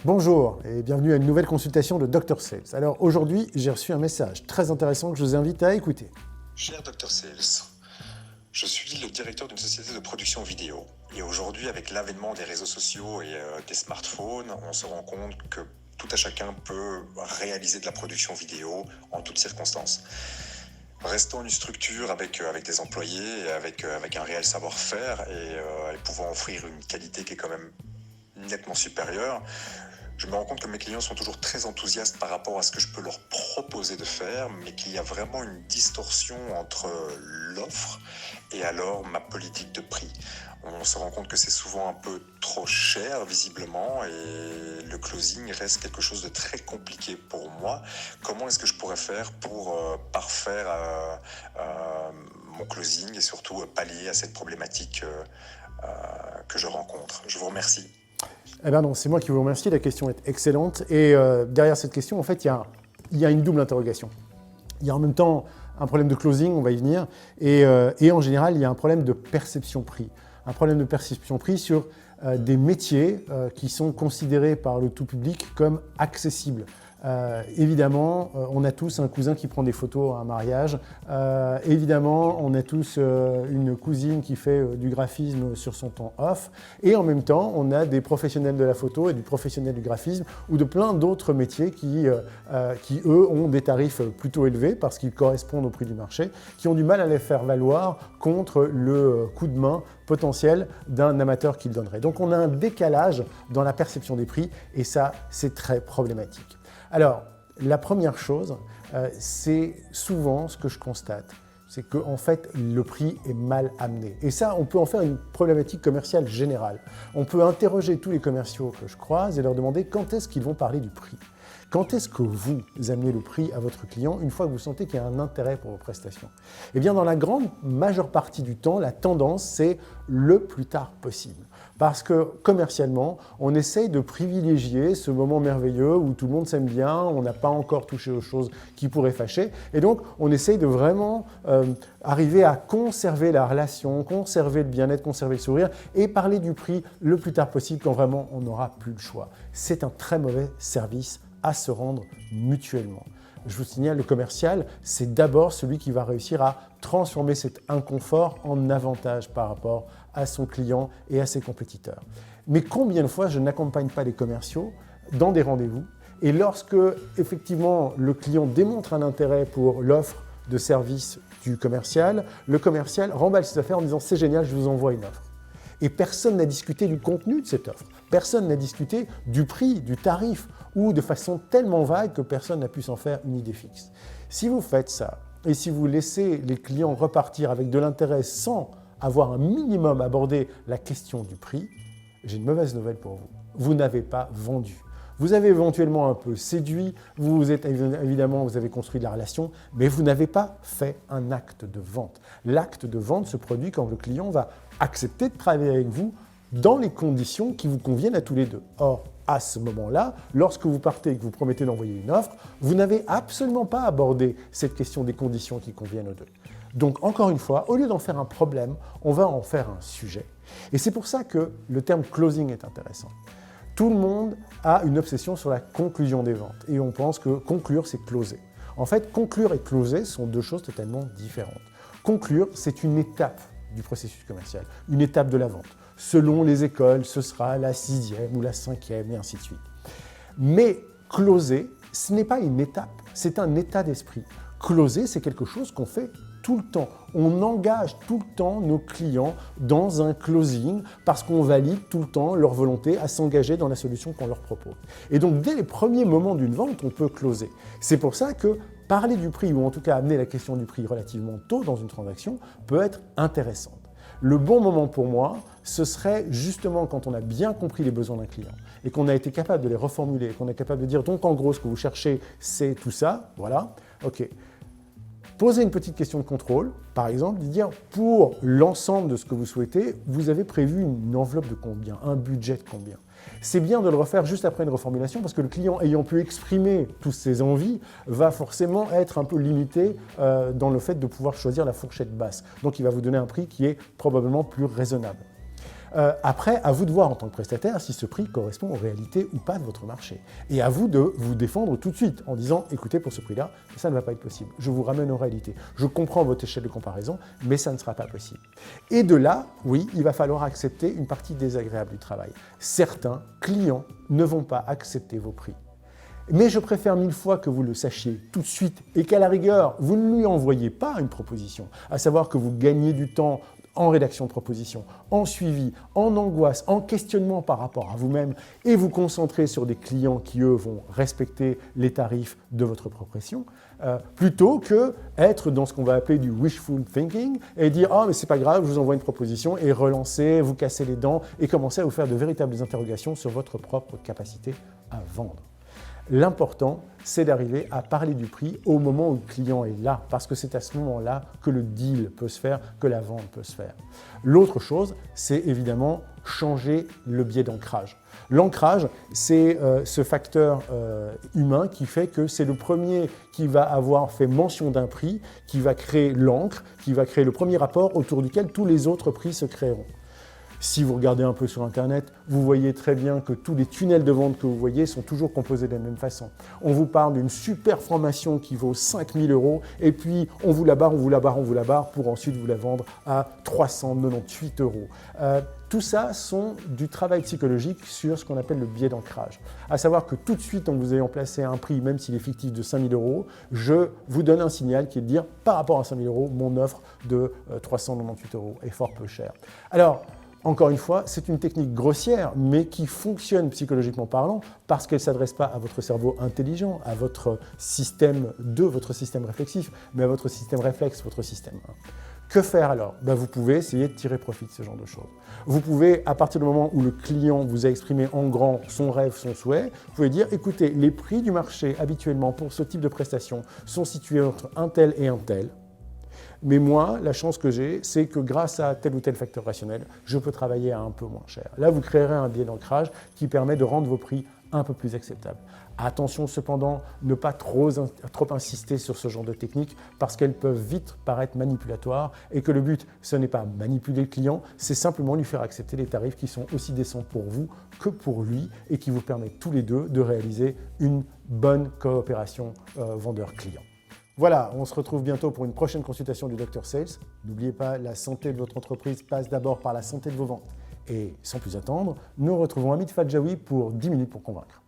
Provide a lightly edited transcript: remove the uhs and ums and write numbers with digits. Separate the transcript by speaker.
Speaker 1: Bonjour et bienvenue à une nouvelle consultation de Dr Sales. Alors aujourd'hui, j'ai reçu un message très intéressant que je vous invite à écouter.
Speaker 2: Cher Dr Sales, je suis le directeur d'une société de production vidéo. Et aujourd'hui, avec l'avènement des réseaux sociaux et des smartphones, on se rend compte que tout un chacun peut réaliser de la production vidéo en toutes circonstances. Restant une structure avec des employés, et avec un réel savoir-faire et pouvant offrir une qualité qui est quand même nettement supérieure, je me rends compte que mes clients sont toujours très enthousiastes par rapport à ce que je peux leur proposer de faire, mais qu'il y a vraiment une distorsion entre l'offre et alors ma politique de prix. On se rend compte que c'est souvent un peu trop cher, visiblement, et le closing reste quelque chose de très compliqué pour moi. Comment est-ce que je pourrais faire pour parfaire mon closing et surtout pallier à cette problématique que je rencontre? Je vous remercie.
Speaker 1: Eh bien non, c'est moi qui vous remercie, la question est excellente. Et derrière cette question, en fait, il y a une double interrogation. Il y a en même temps un problème de closing, on va y venir, et en général, il y a un problème de perception prix. Un problème de perception prix sur des métiers qui sont considérés par le tout public comme accessibles. Évidemment, on a tous un cousin qui prend des photos à un mariage. Évidemment, on a tous une cousine qui fait du graphisme sur son temps off. Et en même temps, on a des professionnels de la photo et des professionnels du graphisme ou de plein d'autres métiers qui, eux, ont des tarifs plutôt élevés parce qu'ils correspondent au prix du marché, qui ont du mal à les faire valoir contre le coup de main potentiel d'un amateur qui le donnerait. Donc on a un décalage dans la perception des prix et ça, c'est très problématique. Alors, la première chose, c'est souvent ce que je constate, c'est qu'en fait, le prix est mal amené. Et ça, on peut en faire une problématique commerciale générale. On peut interroger tous les commerciaux que je croise et leur demander quand est-ce qu'ils vont parler du prix. Quand est-ce que vous amenez le prix à votre client une fois que vous sentez qu'il y a un intérêt pour vos prestations? Eh bien, dans la grande majeure partie du temps, la tendance, c'est le plus tard possible. Parce que commercialement, on essaye de privilégier ce moment merveilleux où tout le monde s'aime bien, on n'a pas encore touché aux choses qui pourraient fâcher. Et donc, on essaye de vraiment arriver à conserver la relation, conserver le bien-être, conserver le sourire et parler du prix le plus tard possible quand vraiment on n'aura plus le choix. C'est un très mauvais service à se rendre mutuellement. Je vous signale, le commercial, c'est d'abord celui qui va réussir à transformer cet inconfort en avantage par rapport à son client et à ses compétiteurs. Mais combien de fois je n'accompagne pas les commerciaux dans des rendez-vous et lorsque, effectivement, le client démontre un intérêt pour l'offre de service du commercial, le commercial remballe ses affaires en disant « c'est génial, je vous envoie une offre ». Et personne n'a discuté du contenu de cette offre. Personne n'a discuté du prix, du tarif, ou de façon tellement vague que personne n'a pu s'en faire une idée fixe. Si vous faites ça, et si vous laissez les clients repartir avec de l'intérêt sans avoir un minimum abordé la question du prix, j'ai une mauvaise nouvelle pour vous. Vous n'avez pas vendu. Vous avez éventuellement un peu séduit, vous avez construit de la relation, mais vous n'avez pas fait un acte de vente. L'acte de vente se produit quand le client va accepter de travailler avec vous dans les conditions qui vous conviennent à tous les deux. Or, à ce moment-là, lorsque vous partez et que vous promettez d'envoyer une offre, vous n'avez absolument pas abordé cette question des conditions qui conviennent aux deux. Donc, encore une fois, au lieu d'en faire un problème, on va en faire un sujet. Et c'est pour ça que le terme closing est intéressant. Tout le monde a une obsession sur la conclusion des ventes et on pense que conclure, c'est closer. En fait, conclure et closer sont deux choses totalement différentes. Conclure, c'est une étape du processus commercial, une étape de la vente. Selon les écoles, ce sera la 6e ou la 5e et ainsi de suite. Mais closer, ce n'est pas une étape, c'est un état d'esprit. Closer, c'est quelque chose qu'on fait tout le temps. On engage tout le temps nos clients dans un closing parce qu'on valide tout le temps leur volonté à s'engager dans la solution qu'on leur propose. Et donc, dès les premiers moments d'une vente, on peut closer. C'est pour ça que parler du prix, ou en tout cas amener la question du prix relativement tôt dans une transaction, peut être intéressante. Le bon moment pour moi, ce serait justement quand on a bien compris les besoins d'un client et qu'on a été capable de les reformuler, qu'on est capable de dire donc en gros ce que vous cherchez c'est tout ça, voilà, ok. Poser une petite question de contrôle, par exemple, de dire pour l'ensemble de ce que vous souhaitez, vous avez prévu une enveloppe de combien, un budget de combien. C'est bien de le refaire juste après une reformulation parce que le client ayant pu exprimer toutes ses envies va forcément être un peu limité dans le fait de pouvoir choisir la fourchette basse. Donc il va vous donner un prix qui est probablement plus raisonnable. Après, à vous de voir en tant que prestataire si ce prix correspond aux réalités ou pas de votre marché. Et à vous de vous défendre tout de suite en disant, écoutez, pour ce prix-là, ça ne va pas être possible. Je vous ramène aux réalités. Je comprends votre échelle de comparaison, mais ça ne sera pas possible. Et de là, oui, il va falloir accepter une partie désagréable du travail. Certains clients ne vont pas accepter vos prix. Mais je préfère 1000 fois que vous le sachiez tout de suite et qu'à la rigueur, vous ne lui envoyez pas une proposition, à savoir que vous gagnez du temps en rédaction de proposition, en suivi, en angoisse, en questionnement par rapport à vous-même et vous concentrer sur des clients qui, eux, vont respecter les tarifs de votre proposition, plutôt que être dans ce qu'on va appeler du wishful thinking et dire « Ah, mais c'est pas grave, je vous envoie une proposition » et relancer, vous casser les dents et commencer à vous faire de véritables interrogations sur votre propre capacité à vendre. L'important, c'est d'arriver à parler du prix au moment où le client est là, parce que c'est à ce moment-là que le deal peut se faire, que la vente peut se faire. L'autre chose, c'est évidemment changer le biais d'ancrage. L'ancrage, c'est ce facteur humain qui fait que c'est le premier qui va avoir fait mention d'un prix, qui va créer l'encre, qui va créer le premier rapport autour duquel tous les autres prix se créeront. Si vous regardez un peu sur Internet, vous voyez très bien que tous les tunnels de vente que vous voyez sont toujours composés de la même façon. On vous parle d'une super formation qui vaut 5000 € et puis on vous la barre, on vous la barre, on vous la barre pour ensuite vous la vendre à 398 €. Tout ça sont du travail psychologique sur ce qu'on appelle le biais d'ancrage. À savoir que tout de suite, en vous ayant placé un prix, même s'il est fictif, de 5000 €, je vous donne un signal qui est de dire, par rapport à 5000 €, mon offre de 398 € est fort peu chère. Alors, encore une fois, c'est une technique grossière, mais qui fonctionne psychologiquement parlant, parce qu'elle ne s'adresse pas à votre cerveau intelligent, à votre système 2, votre système réflexif, mais à votre système réflexe, votre système 1. Que faire alors? Vous pouvez essayer de tirer profit de ce genre de choses. Vous pouvez, à partir du moment où le client vous a exprimé en grand son rêve, son souhait, vous pouvez dire, écoutez, les prix du marché habituellement pour ce type de prestation sont situés entre un tel et un tel. Mais moi, la chance que j'ai, c'est que grâce à tel ou tel facteur rationnel, je peux travailler à un peu moins cher. Là, vous créerez un biais d'ancrage qui permet de rendre vos prix un peu plus acceptables. Attention cependant, ne pas trop insister sur ce genre de techniques parce qu'elles peuvent vite paraître manipulatoires et que le but, ce n'est pas manipuler le client, c'est simplement lui faire accepter des tarifs qui sont aussi décents pour vous que pour lui et qui vous permettent tous les deux de réaliser une bonne coopération vendeur-client. Voilà, on se retrouve bientôt pour une prochaine consultation du Dr Sales. N'oubliez pas, la santé de votre entreprise passe d'abord par la santé de vos ventes. Et sans plus attendre, nous retrouvons Amit Fadjaoui pour 10 minutes pour convaincre.